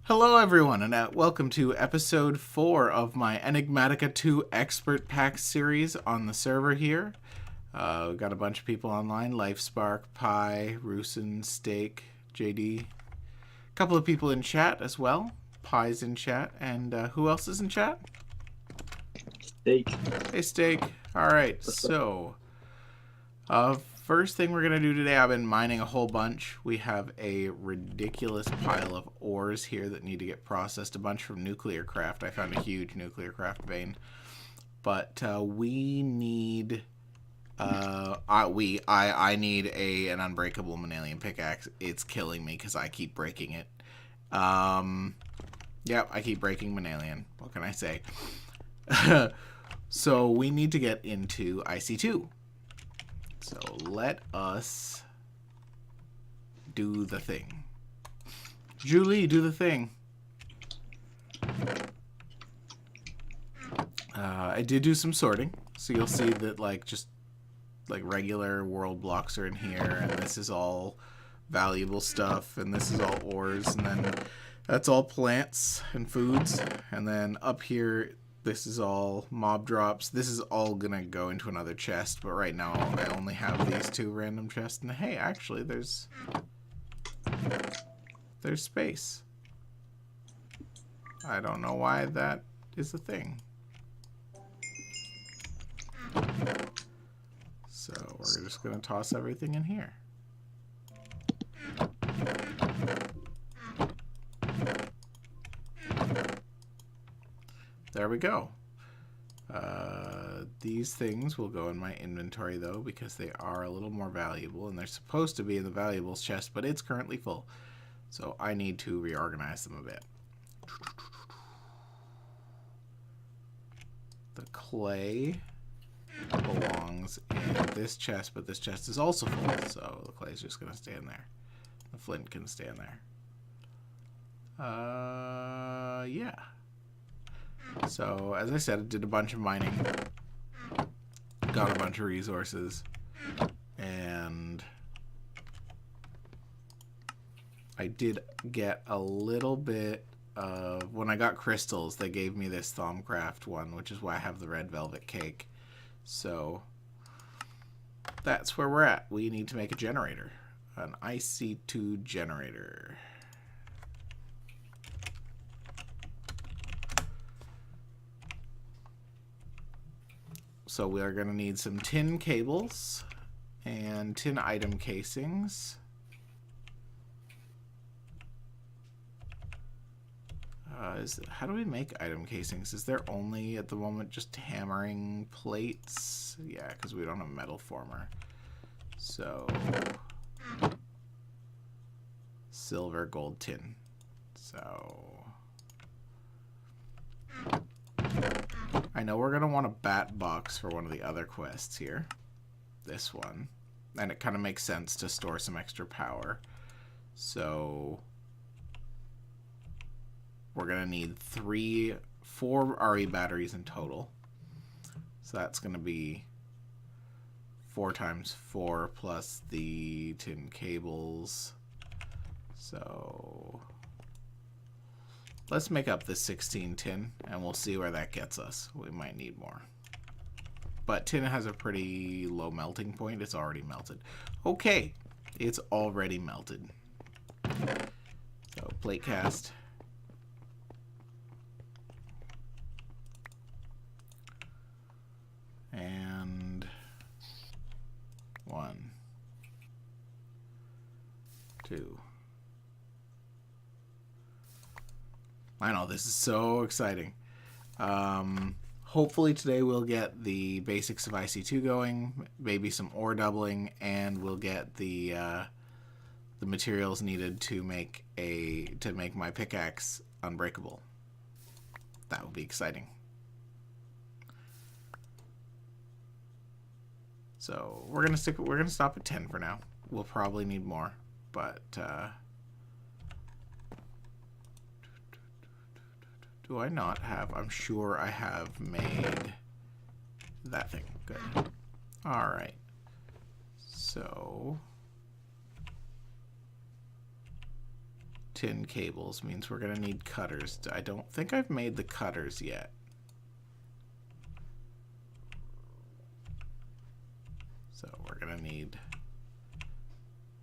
Hello everyone, and welcome to episode 4 of my Enigmatica 2 Expert Pack series on the server here. We've got a bunch of people online, LifeSpark, Pi, Rusin, Steak, JD. A couple of people in chat as well. Pi's in chat, and who else is in chat? Steak. Hey Steak. Alright, so first thing we're going to do today, I've been mining a whole bunch. We have a ridiculous pile of ores here that need to get processed. A bunch from nuclear craft. I found a huge nuclear craft vein. But we need... I need an unbreakable Manalian pickaxe. It's killing me because I keep breaking it. Yep, I keep breaking Manalian. What can I say? So we need to get into IC2. So let us do the thing. Julie, do the thing. I did do some sorting, so you'll see that just regular world blocks are in here, and this is all valuable stuff, and this is all ores, and then that's all plants and foods, and then up here this is all mob drops. This is all gonna go into another chest, but right now I only have these two random chests. And hey, actually, there's space. I don't know why that is a thing. So we're just gonna toss everything in here. There we go. These things will go in my inventory though, because they are a little more valuable, and they're supposed to be in the valuables chest, but it's currently full. So I need to reorganize them a bit. The clay belongs in this chest, but this chest is also full, so the clay is just going to stay in there. The flint can stay in there. Yeah. So, as I said, I did a bunch of mining, got a bunch of resources, and I did get a little bit of... When I got crystals, they gave me this Thaumcraft one, which is why I have the red velvet cake. So, that's where we're at. We need to make a generator, an IC2 generator. So we are going to need some tin cables and tin item casings. How do we make item casings? Is there only at the moment just hammering plates? Yeah, because we don't have metal former. So silver, gold, tin. So I know we're going to want a bat box for one of the other quests here. This one. And it kind of makes sense to store some extra power. So we're going to need 4 RE batteries in total. So that's going to be 4 times 4 plus the tin cables. So let's make up this 16 tin, and we'll see where that gets us. We might need more. But tin has a pretty low melting point. It's already melted. Okay, it's already melted. So plate cast. And 1, 2. I know, this is so exciting. Hopefully today we'll get the basics of IC2 going, maybe some ore doubling, and we'll get the materials needed to make my pickaxe unbreakable. That would be exciting. So we're gonna stop at 10 for now. We'll probably need more, but do I not have? I'm sure I have made that thing. Good. All right. So tin cables means we're gonna need cutters. I don't think I've made the cutters yet. So we're gonna need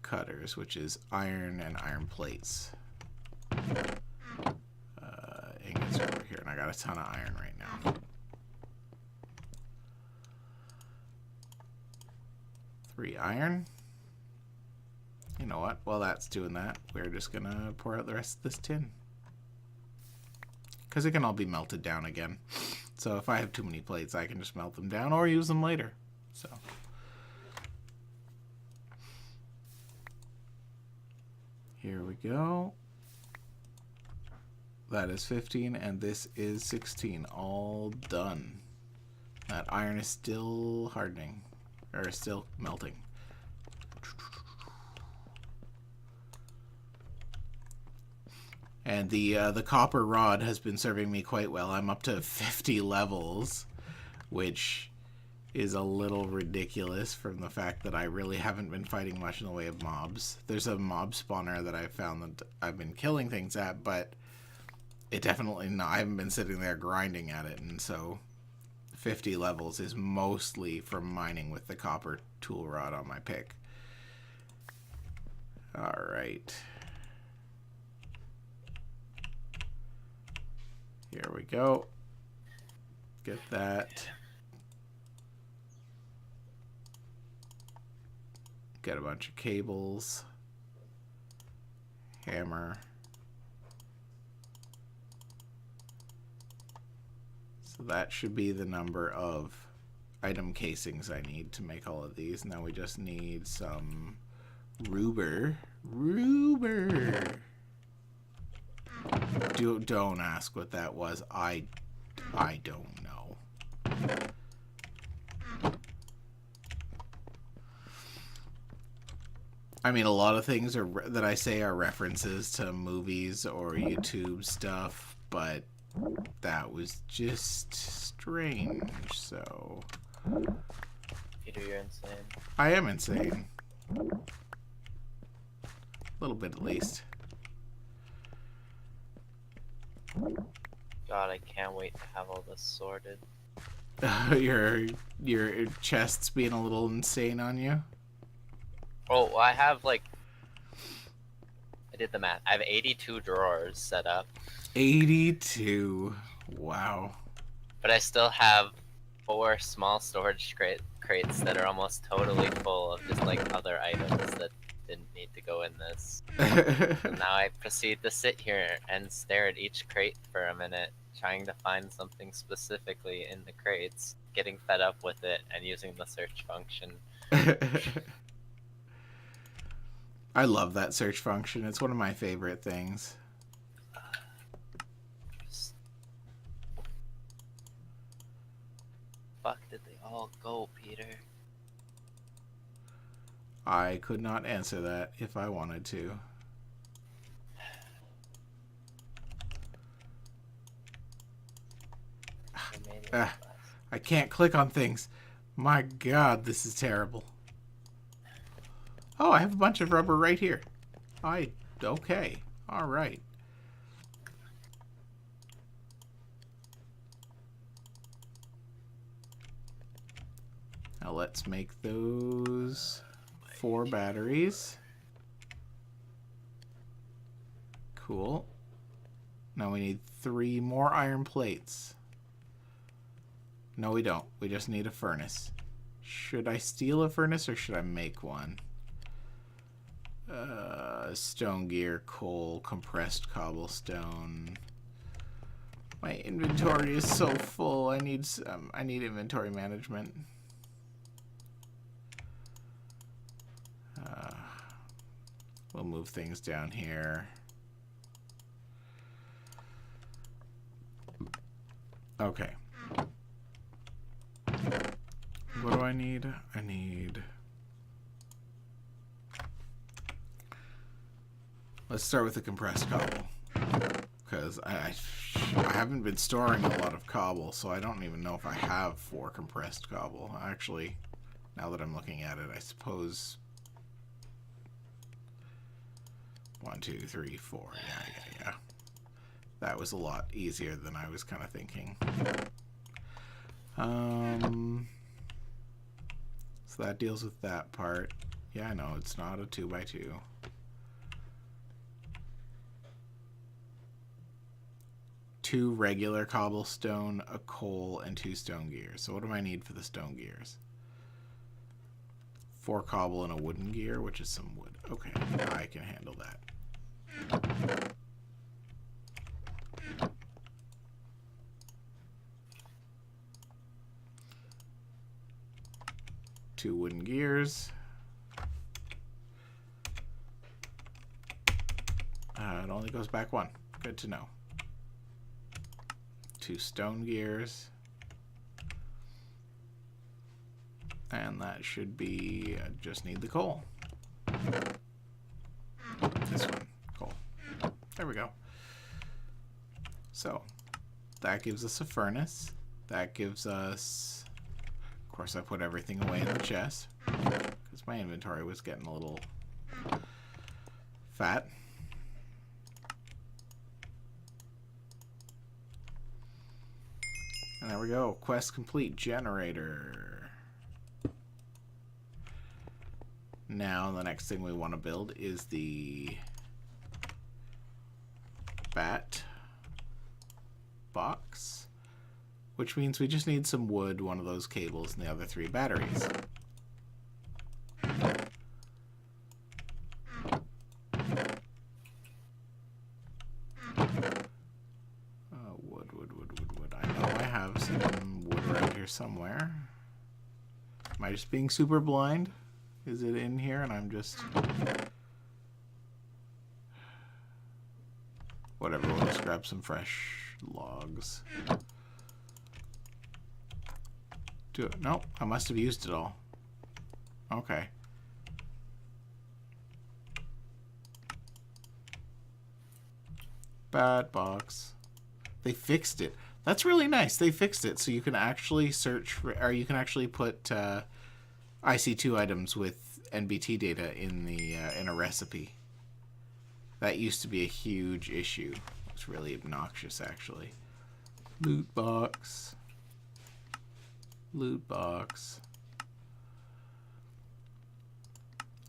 cutters, which is iron and iron plates. Ingots are over here, and I got a ton of iron right now. 3 iron. You know what? While that's doing that, we're just gonna pour out the rest of this tin. Because it can all be melted down again. So if I have too many plates, I can just melt them down or use them later. So. Here we go. That is 15, and this is 16. All done. That iron is still hardening, or still melting. And the copper rod has been serving me quite well. I'm up to 50 levels, which is a little ridiculous from the fact that I really haven't been fighting much in the way of mobs. There's a mob spawner that I've found that I've been killing things at, but it definitely not. I haven't been sitting there grinding at it, and so 50 levels is mostly from mining with the copper tool rod on my pick. All right. Here we go. Get that. Get a bunch of cables. Hammer. So that should be the number of item casings I need to make all of these. Now we just need some rubber. Don't ask what that was. I don't know. I mean, a lot of things that I say are references to movies or YouTube stuff, but that was just strange, so... Peter, you're insane. I am insane. A little bit, at least. God, I can't wait to have all this sorted. Your chest's being a little insane on you? Oh, I have like... I did the math. I have 82 drawers set up. 82. Wow. But I still have 4 small storage crates that are almost totally full of just like other items that didn't need to go in this. And now I proceed to sit here and stare at each crate for a minute, trying to find something specifically in the crates, getting fed up with it, and using the search function. I love that search function. It's one of my favorite things. Fuck did they all go, Peter? I could not answer that if I wanted to. I can't click on things. My God, this is terrible. Oh, I have a bunch of rubber right here. Okay. All right. Now let's make those 4 batteries. Cool. Now we need 3 more iron plates. No, we don't. We just need a furnace. Should I steal a furnace or should I make one? Stone gear, coal, compressed cobblestone. My inventory is so full. I need inventory management. We'll move things down here. Okay. What do I need? I need... Let's start with the compressed cobble. Because I haven't been storing a lot of cobble, so I don't even know if I have 4 compressed cobble. Actually, now that I'm looking at it, I suppose... 1, 2, 3, 4. Yeah. That was a lot easier than I was kind of thinking. So that deals with that part. Yeah, I know, it's not a 2x2. Two regular cobblestone, a coal, and 2 stone gears. So what do I need for the stone gears? 4 cobble and a wooden gear, which is some wood. Okay, I can handle that. Two wooden gears. It only goes back 1. Good to know. 2 stone gears. And that should be, just need the coal. This one, coal. There we go. So, that gives us a furnace. That gives us, of course I put everything away in the chest, because my inventory was getting a little fat. And there we go, quest complete, generator. Now the next thing we want to build is the bat box, which means we just need some wood, one of those cables, and the other 3 batteries. Wood. I know I have some wood around here somewhere. Am I just being super blind? Is it in here and I'm just... Whatever, we'll just grab some fresh logs. Do it. Nope, I must have used it all. Okay. Bat box. They fixed it. That's really nice. They fixed it so you can actually search for, or you can actually put IC2 items with NBT data in the in a recipe. That used to be a huge issue. It's really obnoxious, actually. Loot box. Loot box.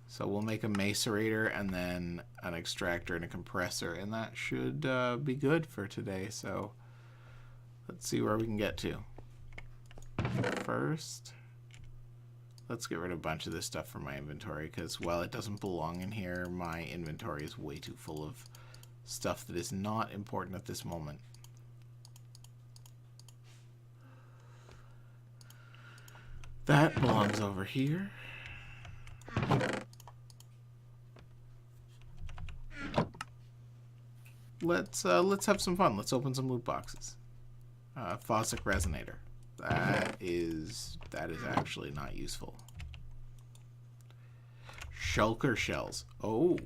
So we'll make a macerator and then an extractor and a compressor, and that should be good for today. So let's see where we can get to. First, let's get rid of a bunch of this stuff from my inventory, because while it doesn't belong in here, my inventory is way too full of stuff that is not important at this moment. That belongs over here. Let's have some fun. Let's open some loot boxes. Faucet resonator. That is actually not useful. Shulker shells. Oh.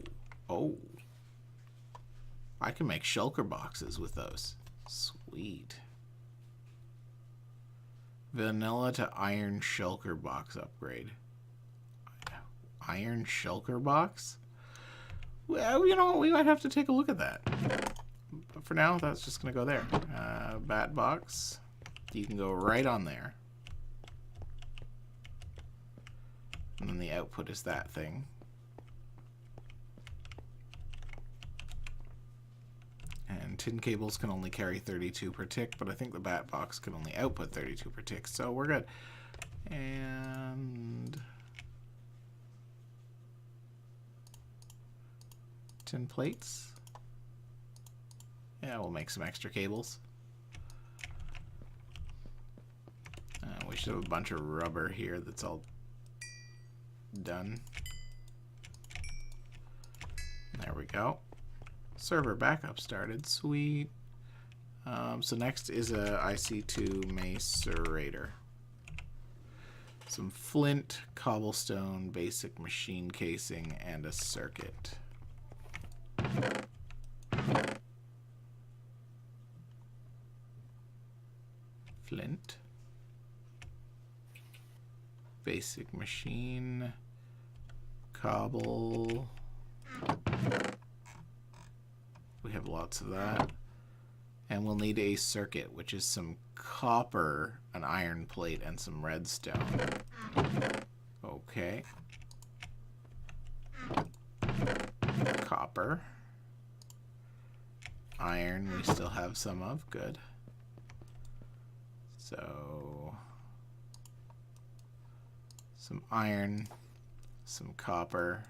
I can make shulker boxes with those. Sweet. Vanilla to iron shulker box upgrade. Iron shulker box? Well, you know what? We might have to take a look at that. But for now, that's just going to go there. Bat box. You can go right on there. And then the output is that thing. And tin cables can only carry 32 per tick, but I think the bat box can only output 32 per tick, so we're good. And tin plates. Yeah, we'll make some extra cables. We should have a bunch of rubber here that's all done. There we go. Server backup started. Sweet. So next is a IC2 macerator. Some flint, cobblestone, basic machine casing, and a circuit. Flint. Basic machine. Cobble. We have lots of that. And we'll need a circuit, which is some copper, an iron plate, and some redstone. Okay. Copper. Iron, we still have some of. Good. So, some iron, some copper.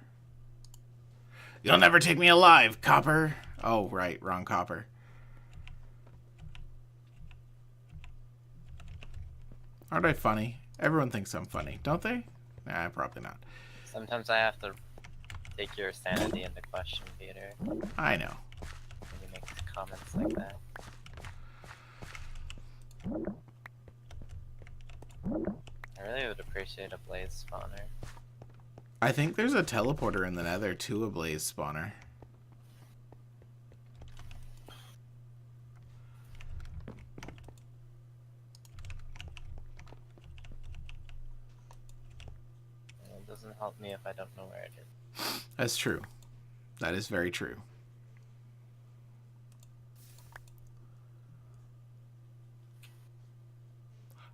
You'll never take me alive, copper! Oh, right, wrong copper. Aren't I funny? Everyone thinks I'm funny, don't they? Nah, probably not. Sometimes I have to take your sanity into question, Peter. I know. When you make comments like that. I really would appreciate a blaze spawner. I think there's a teleporter in the nether to a blaze spawner. It doesn't help me if I don't know where it is. That's true. That is very true.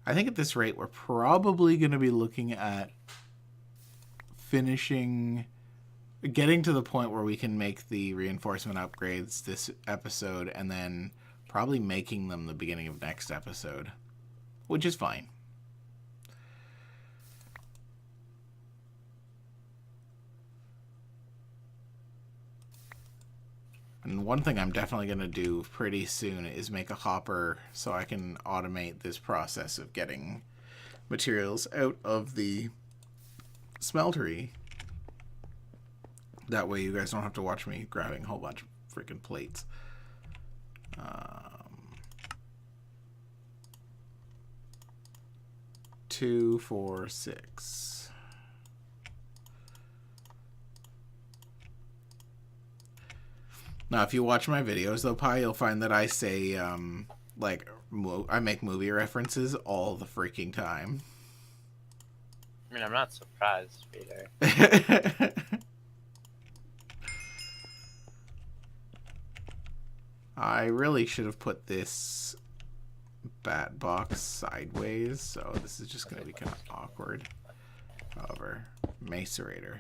I think at this rate, we're probably going to be looking at finishing, getting to the point where we can make the reinforcement upgrades this episode, and then probably making them the beginning of next episode, which is fine. And one thing I'm definitely going to do pretty soon is make a hopper so I can automate this process of getting materials out of the smeltery. That way you guys don't have to watch me grabbing a whole bunch of freaking plates. 2, 4, 6. Now, if you watch my videos, though, Pi, you'll find that I say, like, I make movie references all the freaking time. I mean, I'm not surprised, Peter. I really should have put this bat box sideways, so this is just going to be kind of awkward. However, macerator.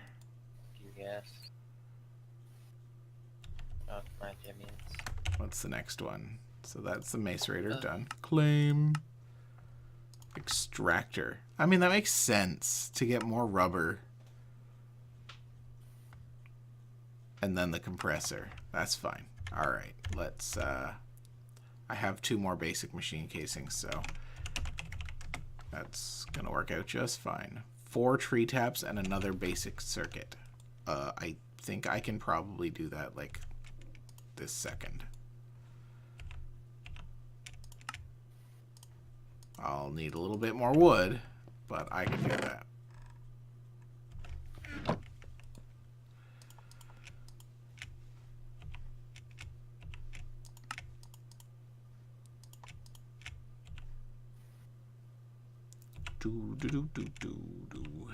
You guess. Oh, my Jimmy's. What's the next one? So that's the macerator done. Claim. Extractor. I mean, that makes sense to get more rubber. And then the compressor. That's fine. Alright, let's, I have 2 more basic machine casings, so that's gonna work out just fine. 4 tree taps and another basic circuit. I think I can probably do that, like, this second. I'll need a little bit more wood, but I can do that. Do do do do do do.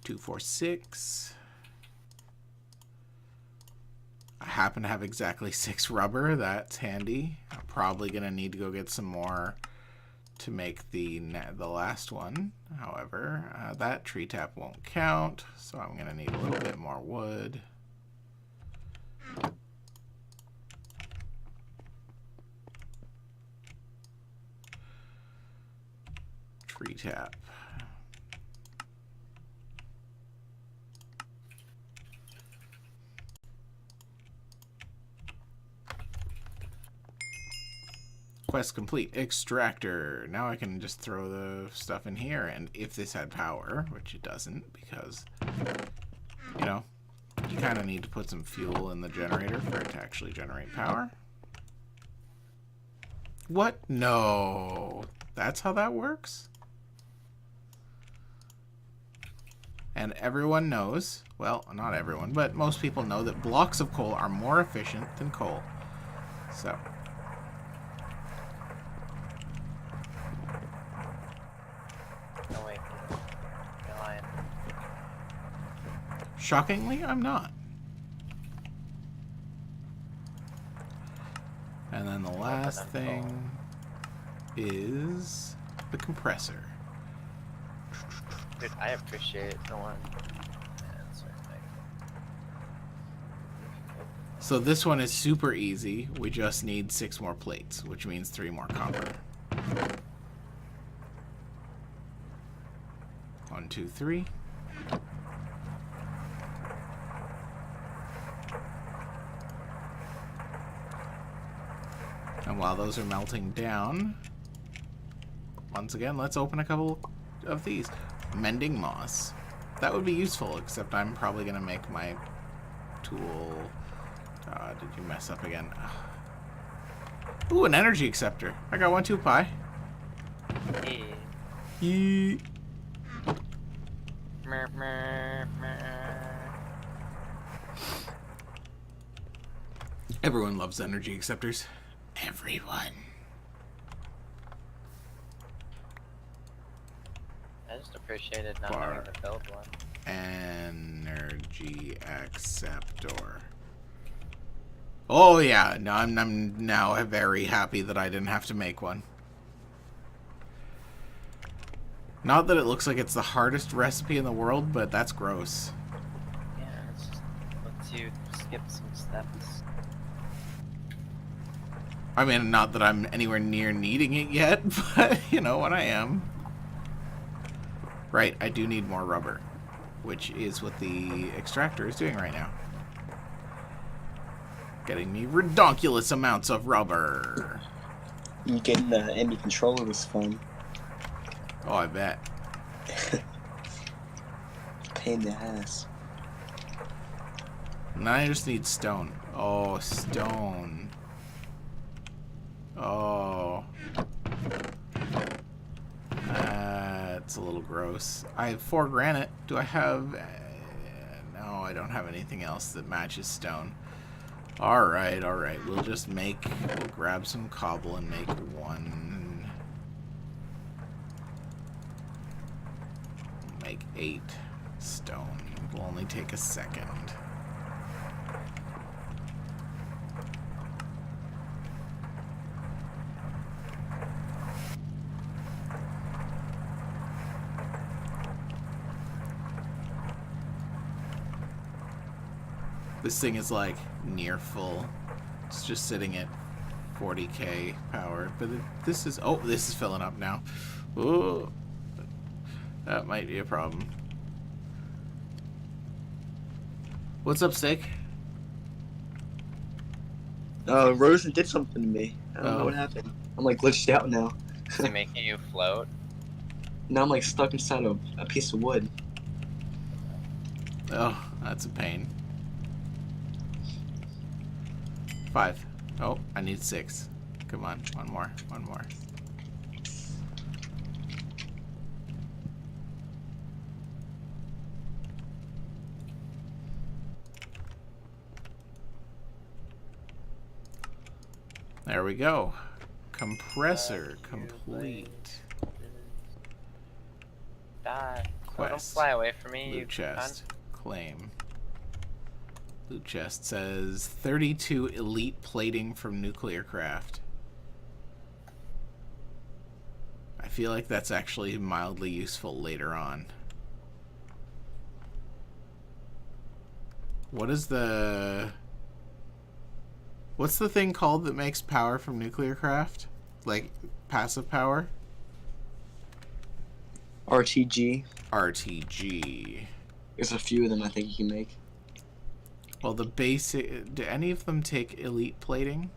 2, 4, 6. I happen to have exactly 6 rubber. That's handy. I'm probably gonna need to go get some more to make the last one. However, that tree tap won't count, so I'm gonna need a little bit more wood. Tree tap. Quest complete. Extractor. Now I can just throw the stuff in here, and if this had power, which it doesn't, because, you know, you kind of need to put some fuel in the generator for it to actually generate power. What? No. That's how that works? And everyone knows, well, not everyone, but most people know that blocks of coal are more efficient than coal. So. No, wait. You're lying. Shockingly, I'm not. And then the last thing is the compressor. Dude, I appreciate the one. So this one is super easy. We just need 6 more plates, which means 3 more copper. 1, 2, 3. And while those are melting down, once again, let's open a couple of these. Mending moss. That would be useful, except I'm probably going to make my tool... did you mess up again? Ooh, an energy acceptor. I got 1 2 pi. Hey. Yee. Everyone loves energy acceptors. Everyone. I just appreciated not having to build one. Energy acceptor. Oh yeah, no, I'm now very happy that I didn't have to make one. Not that it looks like it's the hardest recipe in the world, but that's gross. Yeah, it's just lets you skip some steps. I mean, not that I'm anywhere near needing it yet, but you know what I am. Right, I do need more rubber, which is what the extractor is doing right now. Getting me redonkulous amounts of rubber. You getting the enemy controller was fun. Oh, I bet. Pain in the ass. Now I just need stone. Oh, stone. Oh. That's a little gross. I have 4 granite. Do I have... no, I don't have anything else that matches stone. Alright, alright. We'll just make... We'll grab some cobble and make 1... Make 8 stone. It'll only take a second. This thing is like near full. It's just sitting at 40k power, but this is... Oh, this is filling up now. Ooh. That might be a problem. What's up, Steak? Rosen did something to me. I don't know what happened. I'm like glitched out now. Is he making you float? Now I'm like stuck inside a piece of wood. Oh, that's a pain. 5. Oh, I need 6. Come on, one more, one more. There we go. Compressor complete. Die. Quest. Don't fly away from me, you Loot chest. cunt. Claim. Loot chest says 32 elite plating from nuclear craft. I feel like that's actually mildly useful later on. What is the... What's the thing called that makes power from nuclear craft? Like, passive power? RTG. RTG. There's a few of them I think you can make. Well, the basic... Do any of them take elite plating?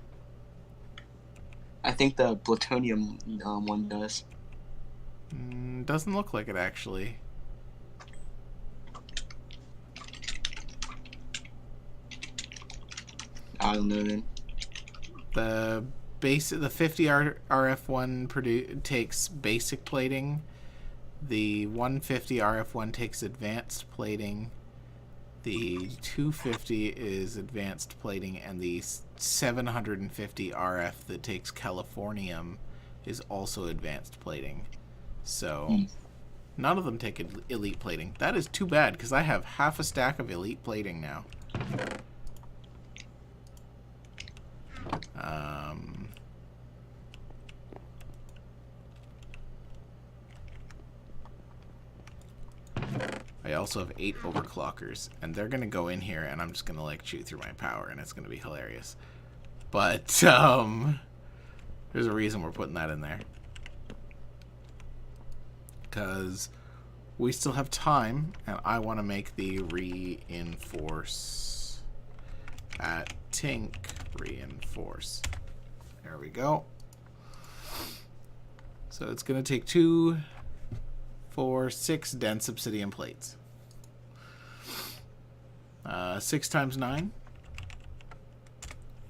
I think the plutonium one does. Doesn't look like it, actually. I don't know then. The 50 RF1 takes basic plating. The 150 RF1 takes advanced plating. The 250 is advanced plating, and the 750 RF that takes Californium is also advanced plating. So none of them take elite plating. That is too bad, because I have half a stack of elite plating now. We also have 8 overclockers, and they're gonna go in here, and I'm just gonna like chew through my power, and it's gonna be hilarious. But there's a reason we're putting that in there, because we still have time, and I want to make the reinforce at Tink reinforce. There we go. So it's gonna take 2, 4, 6 dense obsidian plates. 6 times 9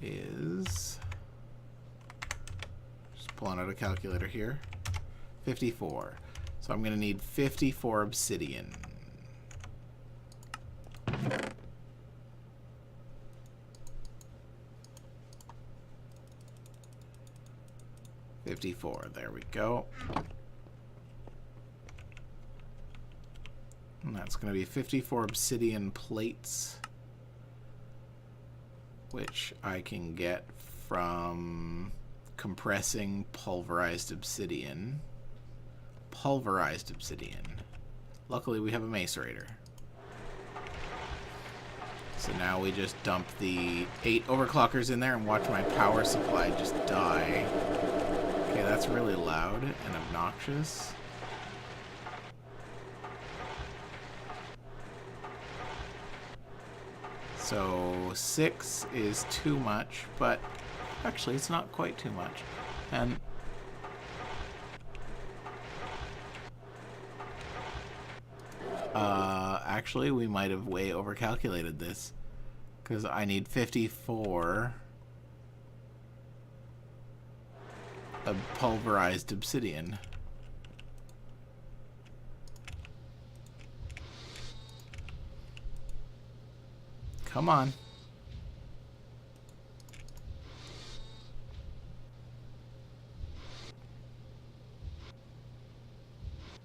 is, just pulling out a calculator here, 54. So I'm going to need 54 obsidian. There we go. And that's going to be 54 obsidian plates, which I can get from compressing pulverized obsidian. Luckily, we have a macerator. So now we just dump the 8 overclockers in there and watch my power supply just die. Okay, that's really loud and obnoxious. So 6 is too much, but actually it's not quite too much. And actually we might have way overcalculated this, because I need 54 of pulverized obsidian. Come on.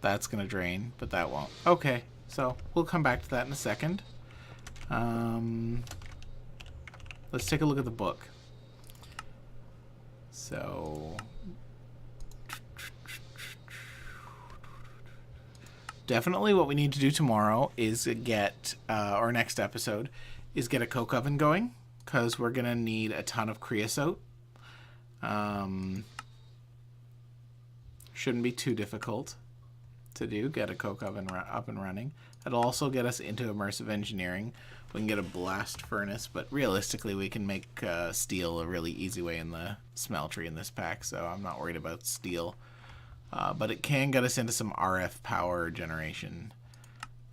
That's gonna drain, but that won't. Okay, so we'll come back to that in a second. Let's take a look at the book. So definitely what we need to do tomorrow is get, or next episode, is get a coke oven going, because we're going to need a ton of creosote. Shouldn't be too difficult to do, get a coke oven up and running. It'll also get us into immersive engineering. We can get a blast furnace, but realistically we can make steel a really easy way in the smeltery in this pack, so I'm not worried about steel. But it can get us into some RF power generation.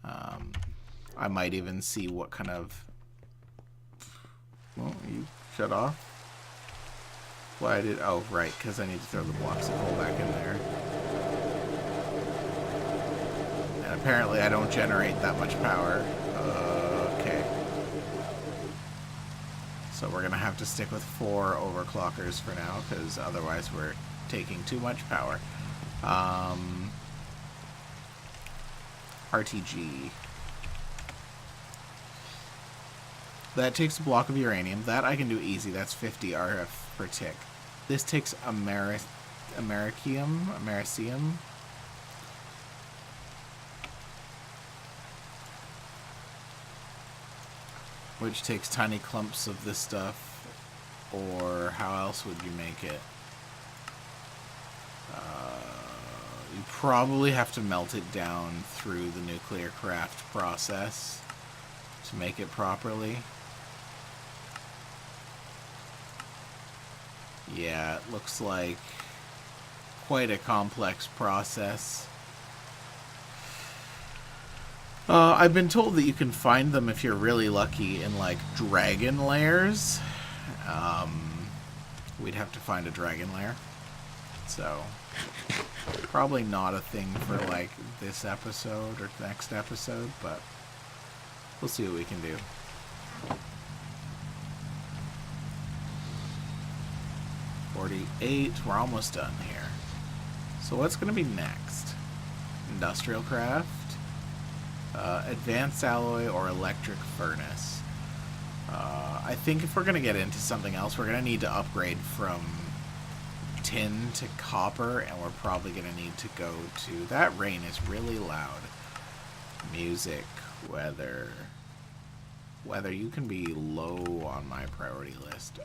I might even see what kind of... Well, you shut off? Why did... Oh, right, because I need to throw the blocks of coal back in there. And apparently I don't generate that much power. Okay. So we're going to have to stick with 4 overclockers for now, because otherwise we're taking too much power. RTG. That takes a block of uranium. That I can do easy. That's 50 RF per tick. This takes americium, which takes tiny clumps of this stuff. Or how else would you make it? You probably have to melt it down through the nuclear craft process to make it properly. Yeah, it looks like quite a complex process. I've been told that you can find them if you're really lucky in like dragon lairs. We'd have to find a dragon lair. So, probably not a thing for like this episode or next episode, but we'll see what we can do. We're almost done here. So what's going to be next? Industrial craft, advanced alloy, or electric furnace. I think if we're going to get into something else, we're going to need to upgrade from tin to copper, and we're probably going to need to go to... That rain is really loud. Music, Weather. Weather, you can be low on my priority list.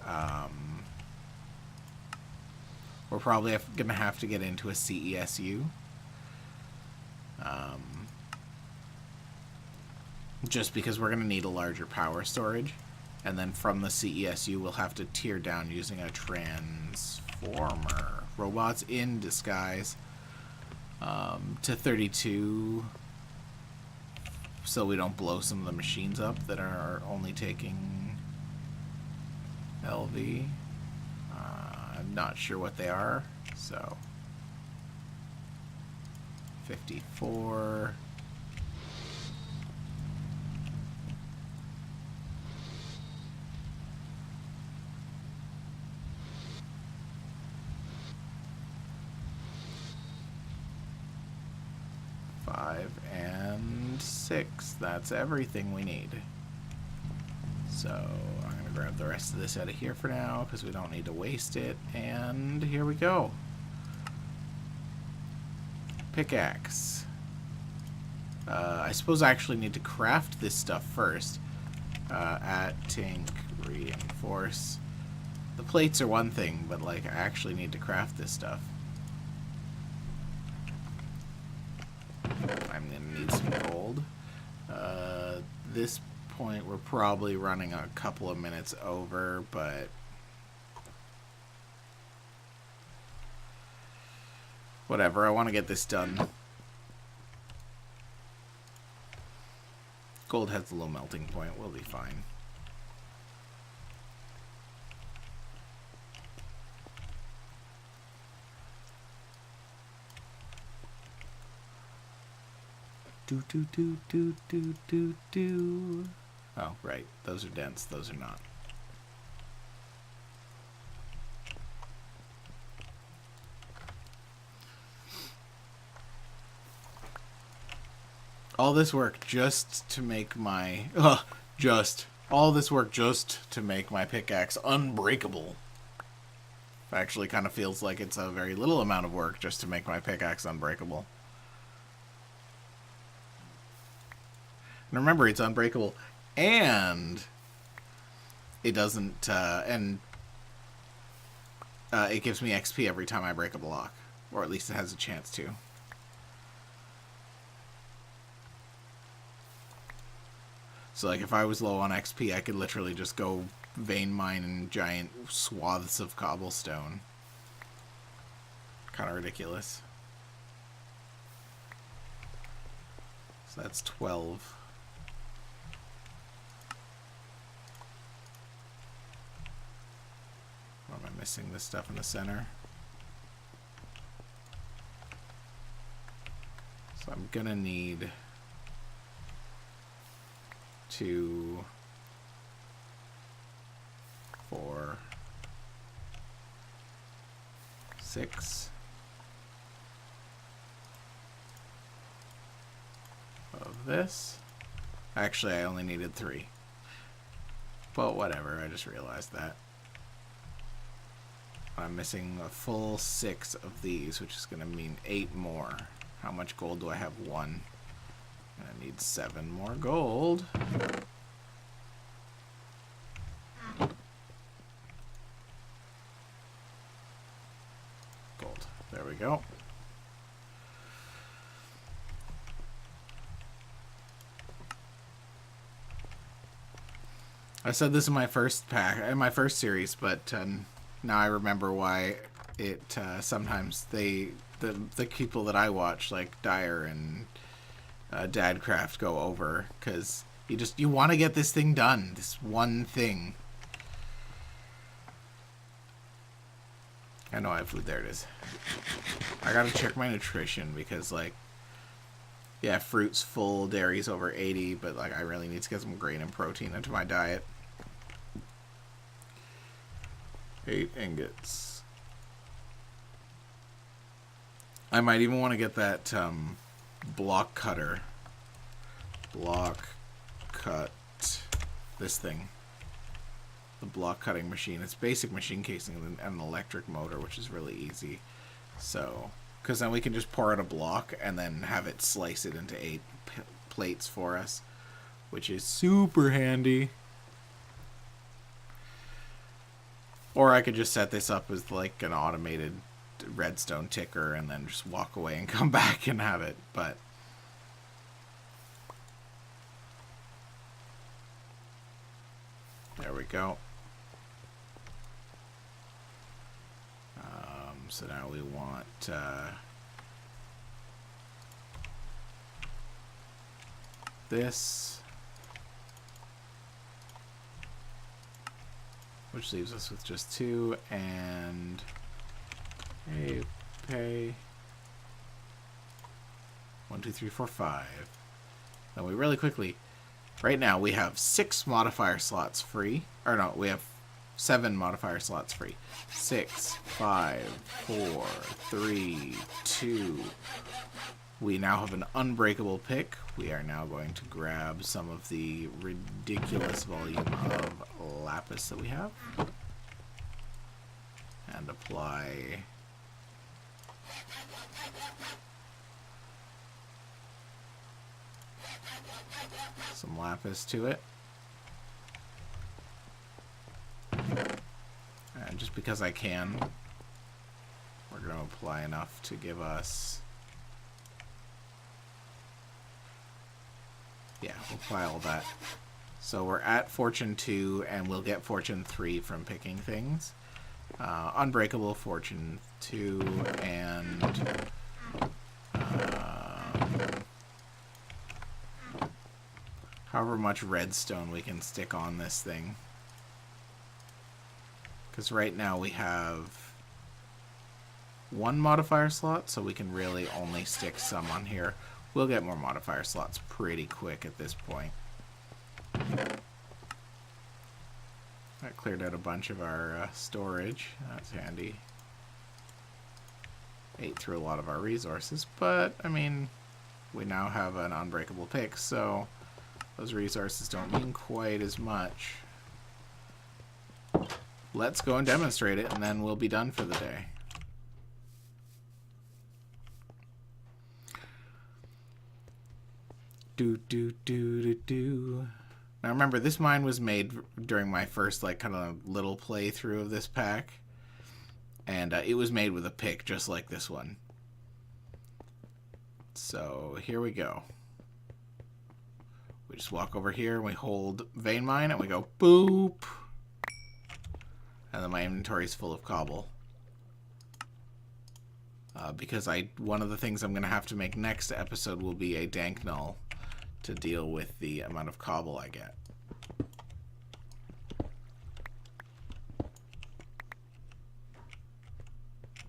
We're probably gonna have to get into a CESU. Just because we're gonna need a larger power storage. And then from the CESU, we'll have to tear down using a transformer. Robots in disguise. To 32. So we don't blow some of the machines up that are only taking LV. I'm not sure what they are. So 54. And 6. That's everything we need. So I'm going to grab the rest of this out of here for now because we don't need to waste it. And here we go. Pickaxe. I suppose I actually need to craft this stuff first. At Tink, reinforce. The plates are one thing, but like I actually need to craft this stuff. I'm gonna need some gold. This point we're probably running a couple of minutes over, but whatever, I want to get this done. Gold has a low melting point, we'll be fine. Do. Oh, right. Those are dense. Those are not. All this work just to make my... all this work just to make my pickaxe unbreakable. Actually kind of feels like it's a very little amount of work just to make my pickaxe unbreakable. And remember, it's unbreakable, and it doesn't, it gives me XP every time I break a block, or at least it has a chance to. So, like, if I was low on XP, I could literally just go vein mine in giant swaths of cobblestone. Kind of ridiculous. So that's 12. Or am I missing this stuff in the center? So I'm gonna need 2, 4, 6 of this. Actually, I only needed 3. But whatever, I just realized that. I'm missing a full 6 of these, which is going to mean 8 more. How much gold do I have? 1. I need 7 more gold. Gold. There we go. I said this in my first series, but now I remember why it sometimes the people that I watch, like Dyer and Dadcraft, go over, because you want to get this thing done, this one thing. I know I have food. There it is. I gotta check my nutrition because, like, yeah, fruit's full, dairy's over 80, but like I really need to get some grain and protein into my diet. 8 ingots. I might even want to get that block cutter. Block cut this thing. The block cutting machine. It's basic machine casing and an electric motor, which is really easy. So, because then we can just pour out a block and then have it slice it into 8 plates for us. which is super handy. Or I could just set this up as like an automated redstone ticker and then just walk away and come back and have it, but there we go. So now we want this, which leaves us with just 2, and pay 1, 2, 3, 4, 5. Then we really quickly, right now we have 6 modifier slots free, or no, we have 7 modifier slots free. 6, 5, 4, 3, 2. We now have an unbreakable pick. We are now going to grab some of the ridiculous volume of lapis that we have and apply some lapis to it. And just because I can, we're going to apply enough to give us, yeah, we'll apply all that. So we're at Fortune 2, and we'll get Fortune 3 from picking things. Unbreakable, Fortune 2, and however much redstone we can stick on this thing. Because right now we have 1 modifier slot, so we can really only stick some on here. We'll get more modifier slots pretty quick at this point. That cleared out a bunch of our storage. That's handy. Ate through a lot of our resources, but, I mean, we now have an unbreakable pick, so those resources don't mean quite as much. Let's go and demonstrate it, and then we'll be done for the day. Now remember, this mine was made during my first like kind of little playthrough of this pack, and it was made with a pick just like this one. So here we go. We just walk over here and we hold vein mine and we go boop, and then my inventory is full of cobble. Because one of the things I'm going to have to make next episode will be a dank null to deal with the amount of cobble I get.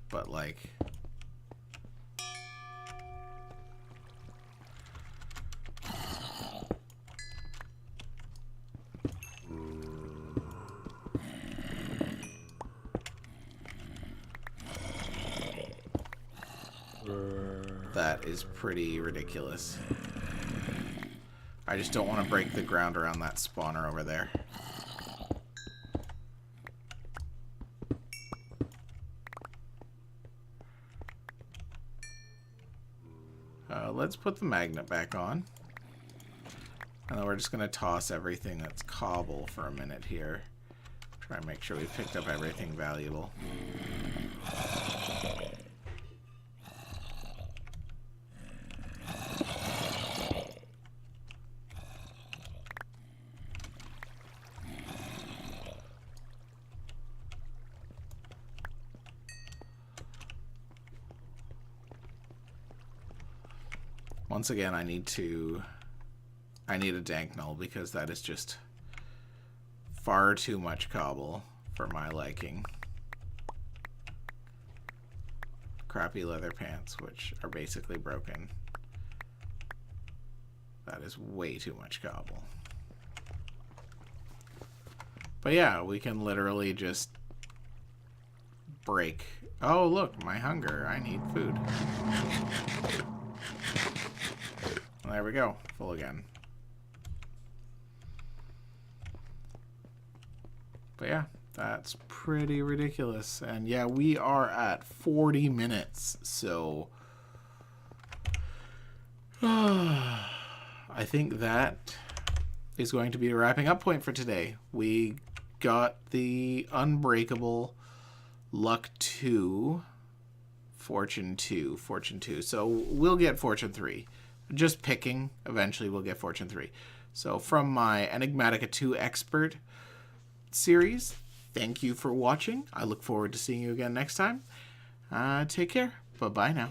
But like, that is pretty ridiculous. I just don't want to break the ground around that spawner over there. Let's put the magnet back on. And then we're just going to toss everything that's cobble for a minute here. Try and make sure we picked up everything valuable. Once again, I need a dank null because that is just far too much cobble for my liking. Crappy leather pants, which are basically broken. That is way too much cobble. But yeah, we can literally just break. Oh, look, my hunger. I need food. There we go, full again. But yeah, that's pretty ridiculous. And yeah, we are at 40 minutes, so I think that is going to be a wrapping up point for today. We got the Unbreakable, Luck 2, Fortune 2, Fortune 2. So we'll get Fortune 3. Just picking, eventually we'll get Fortune 3. So from my Enigmatica 2 Expert series, thank you for watching. I look forward to seeing you again next time. Take care. Bye-bye now.